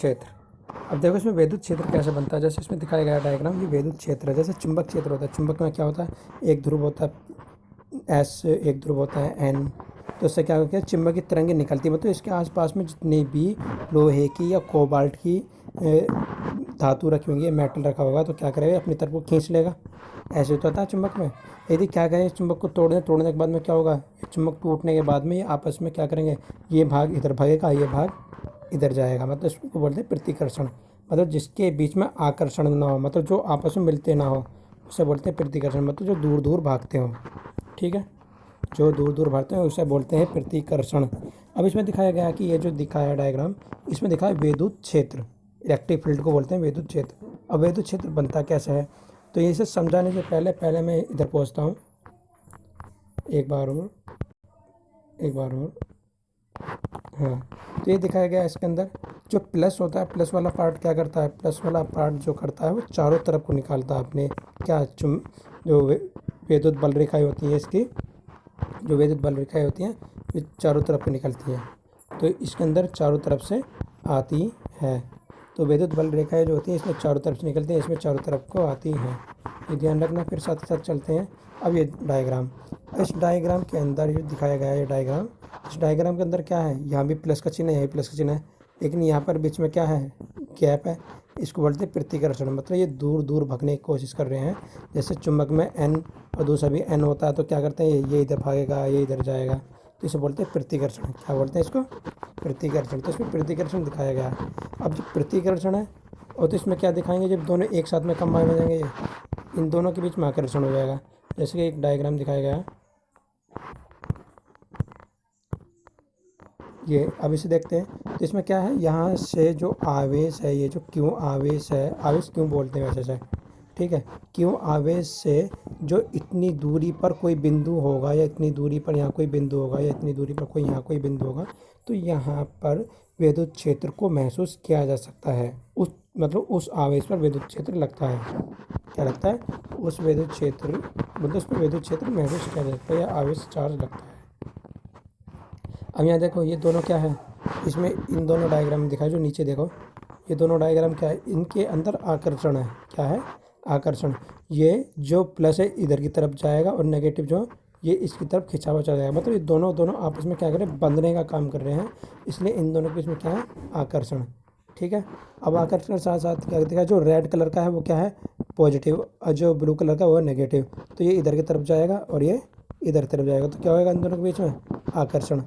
क्षेत्र। अब देखो इसमें विद्युत क्षेत्र कैसे बनता है। जैसे इसमें दिखाया गया डायग्राम, ये विद्युत क्षेत्र है। जैसे चुंबक क्षेत्र होता है, चुंबक में क्या होता है, एक ध्रुव होता है एस, एक ध्रुव होता है एन। तो इससे क्या होता है, चुंबकीय तरंगें निकलती है, मतलब इसके आसपास में जितनी भी लोहे की या कोबाल्ट की धातु रखी होंगी, मेटल रखा होगा, तो क्या करेगा, अपनी तरफ को खींच लेगा। ऐसे तो होता है चुंबक में। यदि क्या करें, चुंबक को तोड़ने के बाद में क्या होगा, चुंबक टूटने के बाद में ये आपस में क्या करेंगे, ये भाग इधर भागेगा, ये भाग इधर जाएगा। मतलब इसको बोलते हैं प्रतिकर्षण। मतलब जिसके बीच में आकर्षण ना हो, मतलब जो आपस में मिलते ना हो, उसे बोलते हैं प्रतिकर्षण। मतलब जो दूर दूर भागते हो, ठीक है, जो दूर दूर भागते हैं उसे बोलते हैं प्रतिकर्षण। अब इसमें दिखाया गया कि ये जो दिखाया है डायग्राम, इसमें दिखा है विद्युत क्षेत्र। इलेक्ट्रिक फील्ड को बोलते हैं विद्युत क्षेत्र। अब विद्युत क्षेत्र बनता कैसे है, तो इसे समझाने से पहले मैं इधर पहुँचता हूँ। एक बार और हाँ, तो ये दिखाया गया है इसके अंदर जो प्लस होता है, प्लस वाला पार्ट क्या करता है, प्लस वाला पार्ट जो करता है वो चारों तरफ को निकालता है अपने क्या जो विद्युत बल रेखाएं होती हैं, इसकी जो विद्युत बल रेखाएं होती हैं ये चारों तरफ को निकलती हैं, तो इसके अंदर चारों तरफ से आती है। तो विद्युत बल रेखाएं जो होती हैं इसमें चारों तरफ से निकलती हैं, इसमें चारों तरफ को आती हैं, ये ध्यान रखना। फिर साथ साथ चलते हैं। अब ये डायग्राम, इस डायग्राम के अंदर जो दिखाया गया है ये डायग्राम, इस डायग्राम के अंदर क्या है, यहाँ भी प्लस का चिन्ह है, यहाँ भी प्लस का चिन्ह है, लेकिन यहाँ पर बीच में क्या है, गैप है। इसको बोलते हैं प्रतिकर्षण। मतलब ये दूर दूर भागने की कोशिश कर रहे हैं। जैसे चुंबक में एन और दूसरा भी एन होता है, तो क्या करते हैं, ये इधर भागेगा, ये इधर जाएगा, तो इसे बोलते हैं प्रतिकर्षण। क्या बोलते हैं इसको, प्रतिकर्षण। तो इसमें प्रतिकर्षण दिखाया गया है। अब जो प्रतिकर्षण है, और तो इसमें क्या दिखाएंगे, जब दोनों एक साथ में कंबाइन हो जाएंगे, इन दोनों के बीच में आकर्षण हो जाएगा। जैसे कि एक डायग्राम दिखाया गया है ये। अब इसे देखते हैं, तो इसमें क्या है, यहाँ से जो आवेश है, ये जो क्यों आवेश है, आवेश क्यों बोलते हैं वैसे से, ठीक है, क्यों आवेश से जो इतनी दूरी पर कोई बिंदु होगा, या इतनी दूरी पर यहाँ कोई बिंदु होगा, या इतनी दूरी पर कोई यहाँ कोई बिंदु होगा, तो यहाँ पर विद्युत क्षेत्र को महसूस किया जा सकता है। उस मतलब उस आवेश पर विद्युत क्षेत्र लगता है। क्या लगता है, उस विद्युत क्षेत्र, मतलब उस पर विद्युत क्षेत्र महसूस किया जा सकता है, या आवेश चार्ज लगता है। अब यहाँ देखो, ये दोनों क्या है, इसमें इन दोनों डायग्राम में दिखाया, जो नीचे देखो, ये दोनों डायग्राम क्या है, इनके अंदर आकर्षण है। क्या है, आकर्षण। ये जो प्लस है इधर की तरफ जाएगा, और नेगेटिव जो ये इसकी तरफ खिंचा हुआ चला जाएगा। मतलब ये दोनों आपस में क्या करें, बंधने का काम कर रहे हैं, इसलिए इन दोनों के बीच में क्या है, आकर्षण, ठीक है। अब आकर्षण के साथ साथ क्या दिखा, जो रेड कलर का है वो क्या है, पॉजिटिव, और जो ब्लू कलर का वो है नेगेटिव। तो ये इधर की तरफ जाएगा और ये इधर की तरफ जाएगा, तो क्या होगा, इन दोनों के बीच में आकर्षण।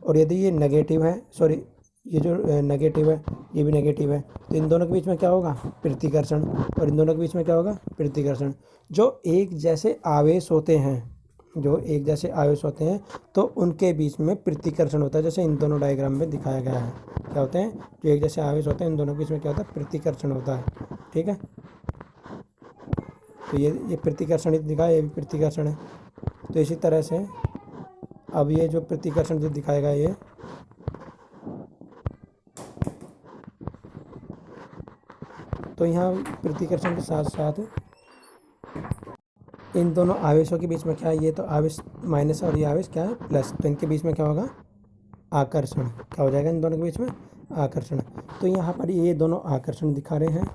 और यदि ये नेगेटिव है, सॉरी, ये जो नेगेटिव है ये भी नेगेटिव है, तो इन दोनों के बीच में क्या होगा, प्रतिकर्षण। और इन दोनों के बीच में क्या होगा, प्रतिकर्षण। जो एक जैसे आवेश होते हैं, जो एक जैसे आवेश होते हैं, तो उनके बीच में प्रतिकर्षण होता है। जैसे इन दोनों डायग्राम में दिखाया गया है, क्या होते हैं, जो एक जैसे आवेश होते हैं, इन दोनों के बीच में क्या होता है, प्रतिकर्षण होता है, ठीक है। तो ये प्रतिकर्षण ही दिखा, ये भी प्रतिकर्षण है। तो इसी तरह से अब ये जो प्रतिकर्षण जो दिखाएगा, ये तो यहाँ प्रतिकर्षण के साथ साथ इन दोनों आवेशों के बीच में क्या है, ये तो आवेश माइनस और ये आवेश क्या है, प्लस, तो इनके बीच में क्या होगा, आकर्षण। क्या हो जाएगा, इन दोनों के बीच में आकर्षण। तो यहाँ पर ये दोनों आकर्षण दिखा रहे हैं।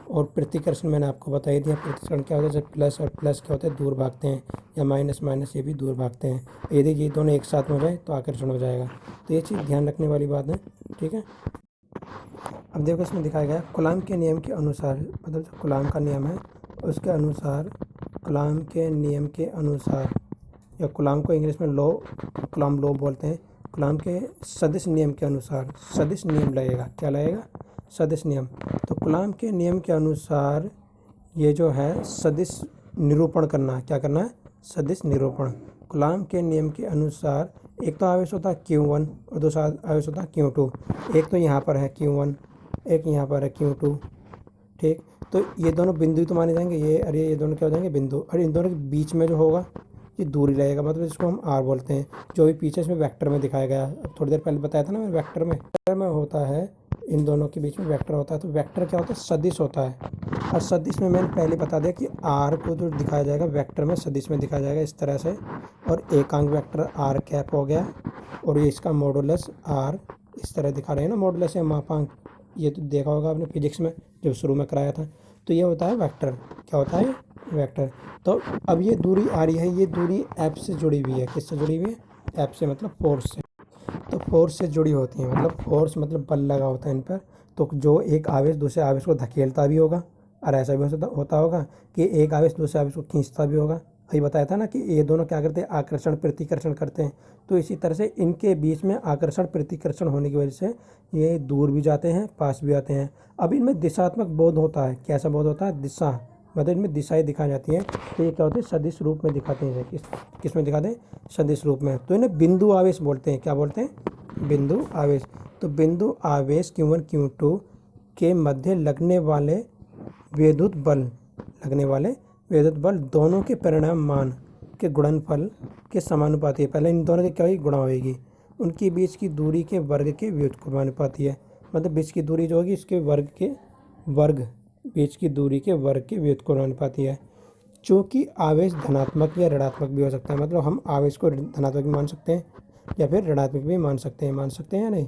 और प्रतिकर्षण मैंने आपको बता ही दिया, प्रतिकर्षण क्या होता है, जैसे प्लस और प्लस क्या होता है, दूर भागते हैं, या माइनस माइनस ये भी दूर भागते हैं। यदि ये दोनों एक साथ में हो जाए तो आकर्षण हो जाएगा। तो ये चीज़ ध्यान रखने वाली बात है, ठीक है। अब देखो इसमें दिखाया गया कूलॉम के नियम के अनुसार, मतलब जो कूलॉम का नियम है उसके अनुसार, कूलॉम के नियम के अनुसार, या कूलॉम को इंग्लिश में लॉ, कूलॉम लॉ बोलते हैं। कूलॉम के सदिश नियम के अनुसार, सदिश नियम लगेगा, क्या लगेगा, सदिश नियम। तो कूलॉम के नियम के अनुसार ये जो है सदिश निरूपण करना, क्या करना है, सदिश निरूपण। कूलॉम के नियम के अनुसार एक तो आवेश होता है Q1 और दूसरा आवेश होता है Q2। एक तो यहाँ पर है Q1, एक यहाँ पर है Q2, ठीक। तो ये दोनों बिंदु ही तो माने जाएंगे, ये अरे ये दोनों क्या हो जाएंगे, बिंदु। और इन दोनों के बीच में जो होगा ये दूरी लगेगा, मतलब इसको हम R बोलते हैं। जो भी पीछे इसमें वेक्टर में दिखाया गया, अब थोड़ी देर पहले बताया था ना मैं, वेक्टर में होता है, इन दोनों के बीच में वेक्टर होता है। तो वेक्टर क्या होता है, सदिश होता है। और सदिश में मैंने पहले बता दिया कि R को जो दिखाया जाएगा वेक्टर में, सदिश में दिखाया जाएगा इस तरह से। और एकांक वेक्टर R कैप हो गया, और ये इसका मॉडुलस R, इस तरह दिखा रहे हैं ना, मॉडुलस या मापांक, ये तो देखा होगा आपने फिजिक्स में जब शुरू में कराया था। तो ये होता है वेक्टर। क्या होता है? वेक्टर। तो अब ये दूरी आ रही है, ये दूरी एफ से जुड़ी हुई है। किससे जुड़ी हुई है? एफ से, मतलब फोर्स से। तो फोर्स से जुड़ी होती हैं, मतलब फोर्स मतलब बल लगा होता है इन पर। तो जो एक आवेश दूसरे आवेश को धकेलता भी होगा, और ऐसा भी होता होगा कि एक आवेश दूसरे आवेश को खींचता भी होगा। अभी बताया था ना कि ये दोनों क्या करते हैं? आकर्षण प्रतिकर्षण करते हैं। तो इसी तरह से इनके बीच में आकर्षण प्रतिकर्षण होने की वजह से ये दूर भी जाते हैं, पास भी आते हैं। अब इनमें दिशात्मक बोध होता है। कैसा बोध होता है? दिशा, मतलब इनमें दिशाएं दिखाई जाती हैं। तो ये क्या होते हैं? सदिश रूप में दिखाते हैं। किस में दिखाते हैं? सदिश रूप में। तो इन्हें बिंदु आवेश बोलते हैं। क्या बोलते हैं? बिंदु आवेश। तो बिंदु आवेश Q1 Q2 के मध्य लगने वाले विद्युत बल दोनों के परिणाम मान के गुणनफल के समानुपाती है। पहले इन दोनों के क्या होगी? गुणा होगी। उनकी बीच की दूरी के वर्ग के व्युत्क्रमानुपाती है। मतलब बीच की दूरी जो होगी इसके बीच की दूरी के वर्ग के व्युत्क्रमानुपाती है। चूँकि आवेश धनात्मक या ऋणात्मक भी हो सकता है। मतलब हम आवेश को धनात्मक भी मान सकते हैं या फिर ऋणात्मक भी मान सकते हैं या नहीं?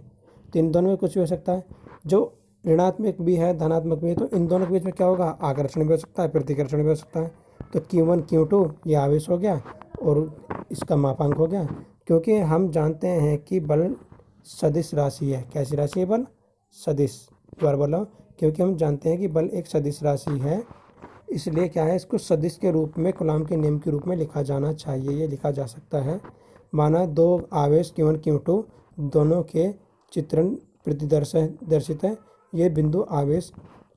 तो इन दोनों में कुछ भी हो सकता है। जो ऋणात्मक भी है, धनात्मक भी है, तो इन दोनों के बीच में क्या होगा? आकर्षण भी हो सकता है, प्रतिकर्षण भी हो सकता है। तो Q1 Q2 ये आवेश हो गया और इसका मापांक हो गया। क्योंकि हम जानते हैं कि बल सदिश राशि है। कैसी राशि है? बल सदिश। दोबारा बोला, क्योंकि हम जानते हैं कि बल एक सदिश राशि है, इसलिए क्या है? इसको सदिश के रूप में, कूलॉम के नियम के रूप में लिखा जाना चाहिए। ये लिखा जा सकता है। माना दो आवेश Q1 Q2 दोनों के चित्रण दर्शित है। ये बिंदु आवेश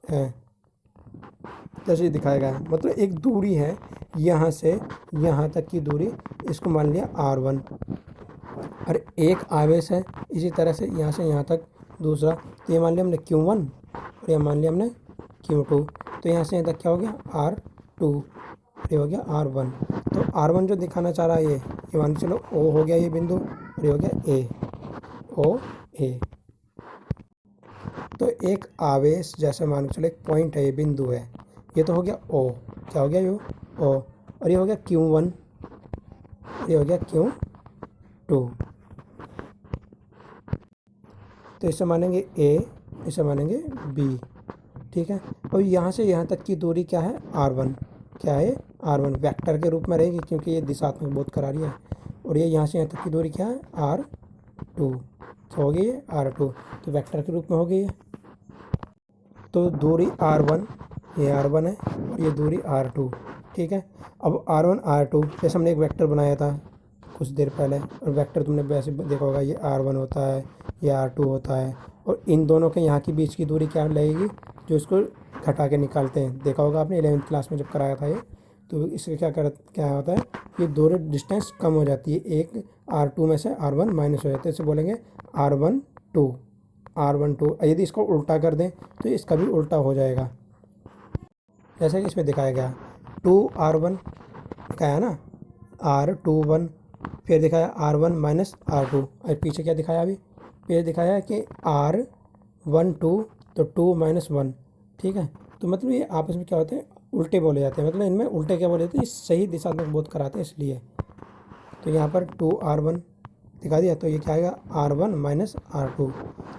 है, जैसे दिखाया गया है। मतलब एक दूरी है यहाँ से यहाँ तक की दूरी, इसको मान लिया R1, और एक आवेश है इसी तरह से यहाँ तक दूसरा। तो ये मान लिया हमने Q1 और ये मान लिया हमने Q2। तो यहाँ से यहाँ तक क्या हो गया? R2, ये हो गया R1। तो R1 जो दिखाना चाह रहा है ये मान के चलो O हो गया ये बिंदु, और ये हो गया A, OA। तो एक आवेश जैसे मान के चलो एक पॉइंट है, ये बिंदु है, ये तो हो गया O। क्या हो गया? ये O। और ये हो गया Q1, ये हो गया Q2। तो इसे मानेंगे A, इसे मानेंगे B। ठीक है। और यहाँ से यहाँ तक की दूरी क्या है? R1। क्या है? R1 वेक्टर के रूप में रहेगी क्योंकि ये दिशात्मक बोध करा रही है। और ये यहाँ से यहाँ तक की दूरी क्या है? R2। क्या हो गई है? R2। तो वेक्टर के रूप में हो गई है। तो दूरी R1, ये R1 है, और ये दूरी R2। ठीक है। अब R1 R2 जैसे हमने एक वेक्टर बनाया था कुछ देर पहले, और वेक्टर तुमने वैसे देखा होगा, ये R1 होता है, ये R2 होता है, और इन दोनों के यहाँ की बीच की दूरी क्या लगेगी? जो इसको घटा के निकालते हैं, देखा होगा आपने 11वीं क्लास में जब कराया था ये। तो इससे क्या होता है? ये दोनों डिस्टेंस कम हो जाती है, एक R2 में से R1 माइनस हो जाता है। इसे बोलेंगे R12। यदि इसको उल्टा कर दें तो इसका भी उल्टा हो जाएगा, जैसे कि इसमें दिखाया गया 2R1 दिखाया ना, R21, फिर दिखाया R1 माइनस R2, और पीछे क्या दिखाया? अभी पीछे दिखाया है कि R12, तो 2 माइनस 1। ठीक है। तो मतलब ये आपस में क्या होते हैं? उल्टे बोले जाते हैं। मतलब इनमें उल्टे क्या बोले जाते हैं? सही दिशात्मक बोध कराते हैं इसलिए। तो यहाँ पर 2R1 दिखा दिया, तो ये क्या आएगा? R1 minus R2।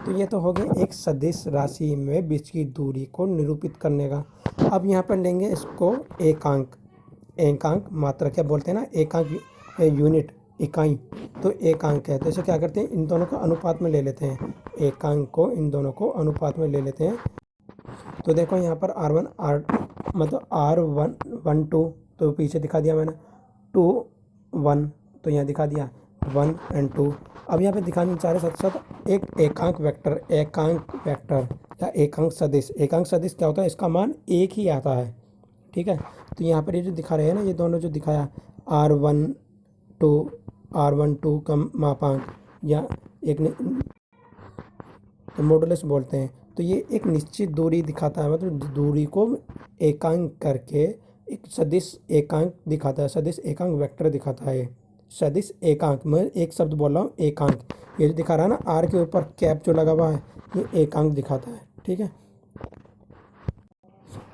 तो ये तो हो गया एक सदिश राशि में बीच की दूरी को निरूपित करने का। अब यहाँ पर लेंगे इसको एकांक मात्रा, क्या बोलते हैं ना, एकांक यूनिट, इकाई। तो एकांक है, तो इसे क्या करते हैं? इन दोनों को अनुपात में ले लेते हैं। एकांक को इन दोनों को अनुपात में ले लेते हैं। तो देखो यहाँ पर मतलब R1 2, तो पीछे दिखा दिया मैंने 2 1, तो यहाँ दिखा दिया 1 और 2। अब यहाँ पे दिखाने चाह रहे साथ साथ एक एकांक वेक्टर या एकांक सदिश क्या होता है? इसका मान एक ही आता है। ठीक है। तो यहाँ पर ये जो दिखा रहे हैं ना, ये दोनों जो दिखाया R12 का मापांक या एक तो मॉडुलस बोलते हैं। तो ये एक निश्चित दूरी दिखाता है, मतलब दूरी को एकांक करके एक सदिश एकांक दिखाता है, सदिश एकांक वेक्टर दिखाता है। सदिश एकांक, मैं एक शब्द बोल रहा हूँ, एकांक। ये जो दिखा रहा है ना, आर के ऊपर कैप जो लगा हुआ है, ये एकांक दिखाता है। ठीक है।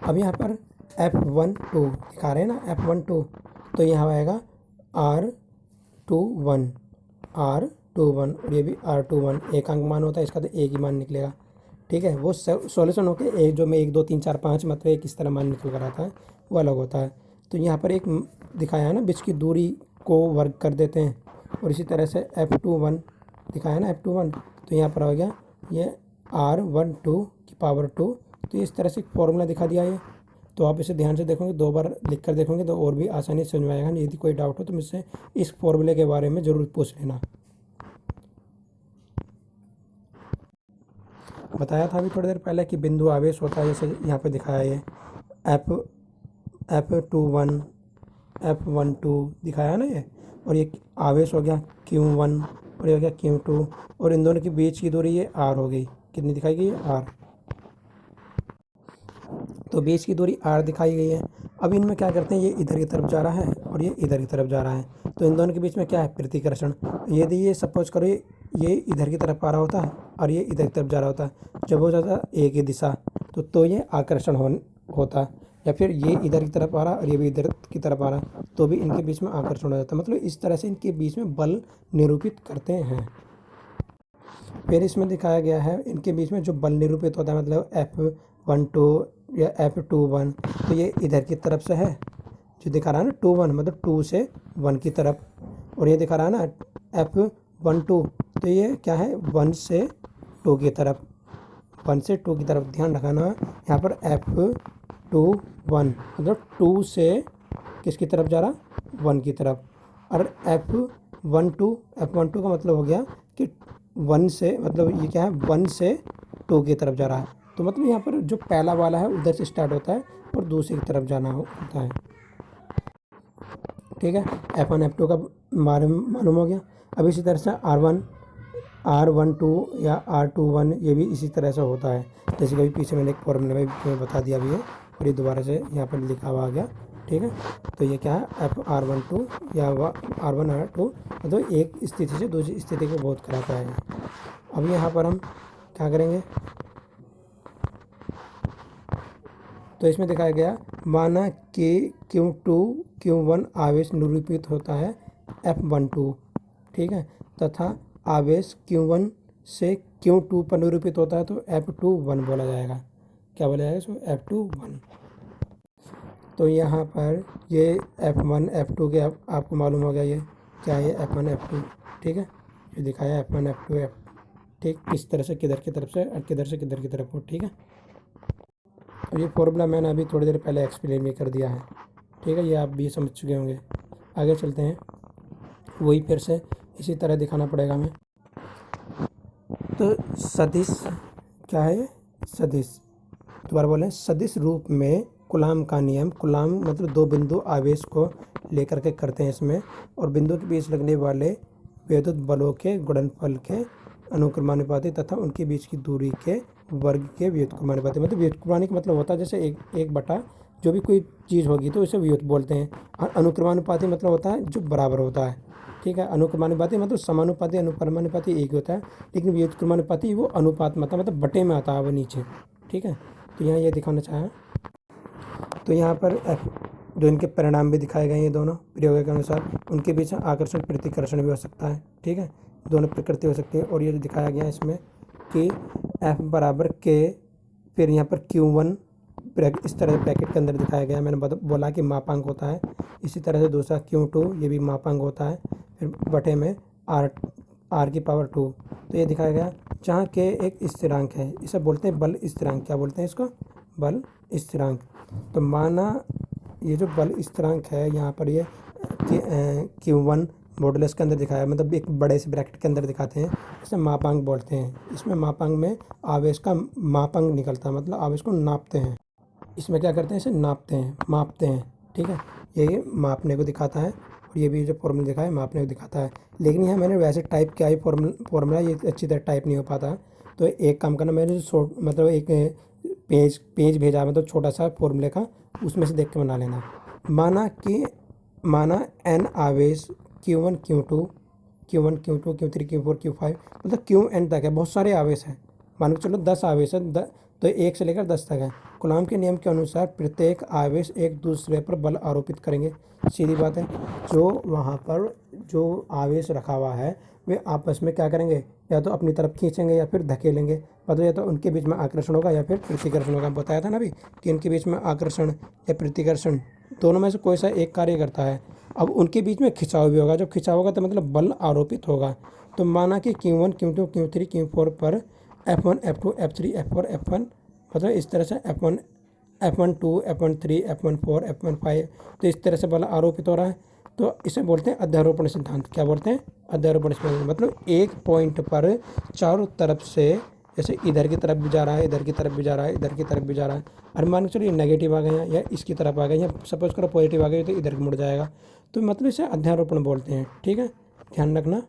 अब यहाँ पर F12 दिखा रहे हैं ना, F12, तो यहाँ आएगा R21, और ये भी R21 एकांक मान होता है इसका, तो एक ही मान निकलेगा। ठीक है, वो सॉल्यूशन होके एक जो मैं 1 2 3 4 5 मतलब एक इस तरह मान निकल कर आता है वो अलग होता है। तो यहाँ पर एक दिखाया है ना, बीच की दूरी को वर्ग कर देते हैं, और इसी तरह से F21 दिखाया है ना, F21, तो यहाँ पर हो गया ये R12 की पावर 2। तो इस तरह से एक फॉर्मूला दिखा दिया ये। तो आप इसे ध्यान से देखोगे, 2 बार लिख कर देखोगे तो और भी आसानी से समझ में आएगा। यदि कोई डाउट हो तो मुझसे इस फॉर्मूले के बारे में ज़रूर पूछ लेना। बताया था अभी थोड़ी देर पहले कि बिंदु आवेश होता है, जैसे यहाँ पे दिखाया है ये F21 F12 दिखाया है ना ये, और ये आवेश हो गया Q1 और ये हो गया Q2, और इन दोनों के बीच की दूरी ये R हो गई। कितनी दिखाई गई है? R। तो बीच की दूरी R दिखाई गई है। अब इनमें क्या करते हैं, ये इधर की तरफ जा रहा है और ये इधर की तरफ जा रहा है, तो इन दोनों के बीच में क्या है? प्रतिकर्षण। यदि ये सपोज करो ये इधर की तरफ आ रहा होता है और ये इधर की तरफ जा रहा होता है, जब हो जाता है एक ही दिशा, तो ये आकर्षण होता है। या फिर ये इधर की तरफ आ रहा है और ये भी इधर की तरफ आ रहा है, तो भी इनके बीच में आकर्षण हो जाता है। मतलब इस तरह से इनके बीच में बल निरूपित करते हैं। फिर इसमें दिखाया गया है इनके बीच में जो बल निरूपित होता है, मतलब F12 या F21, तो ये इधर की तरफ से है, जो दिखा रहा है ना 2 1, मतलब 2 से 1 की तरफ, और ये दिखा रहा है ना F12, तो ये क्या है? 1 से 2 की तरफ, 1 से 2 की तरफ। ध्यान रखना यहाँ पर F21 मतलब 2 से किसकी तरफ जा रहा? 1 की तरफ। और F12 का मतलब हो गया कि 1 से, मतलब ये क्या है? 1 से 2 की तरफ जा रहा है। तो मतलब यहाँ पर जो पहला वाला है उधर से स्टार्ट होता है और दूसरी की तरफ जाना होता है। ठीक है, F1 F2 का मालूम हो गया। अब इसी तरह से R12 या R21 ये भी इसी तरह से होता है, जैसे कि पीछे मैंने एक फॉर्मूले में बता दिया भी है, और ये दोबारा से यहाँ पर लिखा हुआ आ गया। ठीक है, तो ये क्या है? R12 या R1 R2, मतलब एक स्थिति से दूसरी स्थिति को बोध कराता है। अब यहाँ पर हम क्या करेंगे, तो इसमें दिखाया गया, माना कि Q2 Q1 आवेश निरूपित होता है F12, ठीक है, तथा आवेश Q1 से Q2 पर निरूपित होता है तो F21 बोला जाएगा। क्या बोला जाएगा इसको? F21। तो यहाँ पर ये F1 F2 के आपको मालूम हो गया ये क्या है? F1 F2, ठीक है, ये दिखाया F1 F2 ठीक, किस तरह से किधर की तरफ से और किधर से किधर की तरफ हो। ठीक है, और ये फॉर्मूला मैंने अभी थोड़ी देर पहले एक्सप्लेन भी कर दिया है। ठीक है, ये आप भी समझ चुके होंगे। आगे चलते हैं, वही फिर से इसी तरह दिखाना पड़ेगा हमें। तो सदिश क्या है? ये सदिश, दोबारा बोलें, सदिश रूप में कूलाम का नियम, कूलाम मतलब 2 बिंदु आवेश को लेकर के करते हैं इसमें, और बिंदु के बीच लगने वाले विद्युत बलों के गुणनफल के अनुक्रमानुपाती तथा उनके बीच की दूरी के वर्ग के व्युत्क्रमानुपाती। मतलब व्युत्क्रमानुपाती मतलब होता है जैसे एक बटा जो भी कोई चीज़ होगी तो इसे व्युत बोलते हैं, और अनुक्रमानुपाती मतलब होता है जो बराबर होता है। ठीक है, अनुक्रमानुपाती मतलब समानुपाती अनुक्रमानुपाती एक होता है, लेकिन व्युत्क्रमानुपाती वो अनुपात मतलब बटे में आता है वो नीचे। ठीक है, तो यहाँ ये दिखाना चाहा। तो यहाँ पर जो इनके परिणाम भी दिखाए गए हैं, ये दोनों प्रयोग के अनुसार उनके बीच आकर्षण प्रतिकर्षण भी हो सकता है। ठीक है, दोनों प्रकृति हो सकती है। और ये जो दिखाया गया है इसमें कि F बराबर K, फिर यहाँ पर Q1 इस तरह से ब्रैकेट के अंदर दिखाया गया। मैंने बोला कि मापांक होता है। इसी तरह से दूसरा Q2 ये भी मापांक होता है, फिर बटे में R की पावर 2। तो ये दिखाया गया जहाँ K एक स्थिरांक है, इसे बोलते हैं बल स्थिरांक। क्या बोलते हैं इसको? बल स्थिरांक। तो माना ये जो बल स्थिरांक है यहाँ पर ये Q1 मॉडुलस के अंदर दिखाया, मतलब एक बड़े से ब्रैकेट के अंदर दिखाते हैं, इसे मापांक बोलते हैं। इसमें मापांक में आवेश का मापांक निकलता है, मतलब आवेश को नापते हैं। इसमें क्या करते हैं? इसे मापते हैं। ठीक है, ये मापने को दिखाता है, और ये भी जो फॉर्मूला दिखा है मापने को दिखाता है। लेकिन यहाँ मैंने वैसे टाइप किया है फॉर्मूला, ये अच्छी तरह टाइप नहीं हो पाता। तो एक काम करना, मैंने जो मतलब एक पेज भेजा, मतलब छोटा सा फॉर्मूले का, उसमें से देख के बना लेना। माना n आवेश Q1 Q2 Q3 Q4 Q5 मतलब Qn तक है, बहुत सारे आवेश हैं। मान के चलो 10 आवेश है, तो 1 से लेकर 10 तक है। कूलाम के नियम के अनुसार प्रत्येक आवेश एक दूसरे पर बल आरोपित करेंगे। सीधी बात है, जो वहाँ पर जो आवेश रखा हुआ है वे आपस में क्या करेंगे, या तो अपनी तरफ खींचेंगे या फिर धकेलेंगे। मतलब या तो उनके बीच में आकर्षण होगा या फिर प्रतिकर्षण होगा। बताया था ना अभी कि इनके बीच में आकर्षण या प्रतिकर्षण दोनों में से कोई सा एक कार्य करता है। अब उनके बीच में खिंचाव भी होगा। जब खिंचाव होगा तो मतलब बल आरोपित होगा। तो माना कि Q1 Q2 Q3 Q4 पर F1 F2 F3 F4 F1, मतलब इस तरह से F1 F12 F13 F14 F15, तो इस तरह से बल आरोपित हो रहा है। तो इसे बोलते हैं अध्यारोपण सिद्धांत। क्या बोलते हैं? अध्यारोपण सिद्धांत। मतलब एक पॉइंट पर चारों तरफ से, जैसे इधर की तरफ भी जा रहा है, इधर की तरफ भी जा रहा है, इधर की तरफ भी जा रहा है। और मान के चलिए नेगेटिव आ गया या इसकी तरफ आ गया, या सपोज करो पॉजिटिव आ गया तो इधर मुड़ जाएगा। तो मतलब इसे अध्यारोपण बोलते हैं। ठीक है, ध्यान रखना।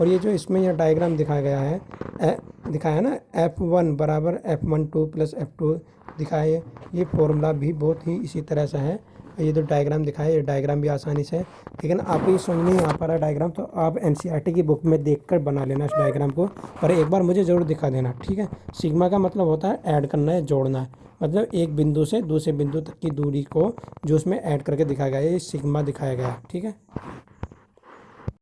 और ये जो इसमें यह डायग्राम दिखाया गया है, दिखाया है ना, F1 बराबर F12 प्लस F2 दिखाया है। ये फॉर्मूला भी बहुत ही इसी तरह से है। ये जो डायग्राम दिखाया है, ये डायग्राम भी आसानी से, लेकिन आपको ये समझ नहीं आ पा रहा डायग्राम, तो आप NCERT की बुक में देखकर बना लेना इस डायग्राम को, और एक बार मुझे ज़रूर दिखा देना। ठीक है। सिग्मा का मतलब होता है ऐड करना है, जोड़ना है। मतलब एक बिंदु से दूसरे बिंदु तक की दूरी को जो उसमें ऐड करके दिखाया गया है, ये सिग्मा दिखाया गया है। ठीक है।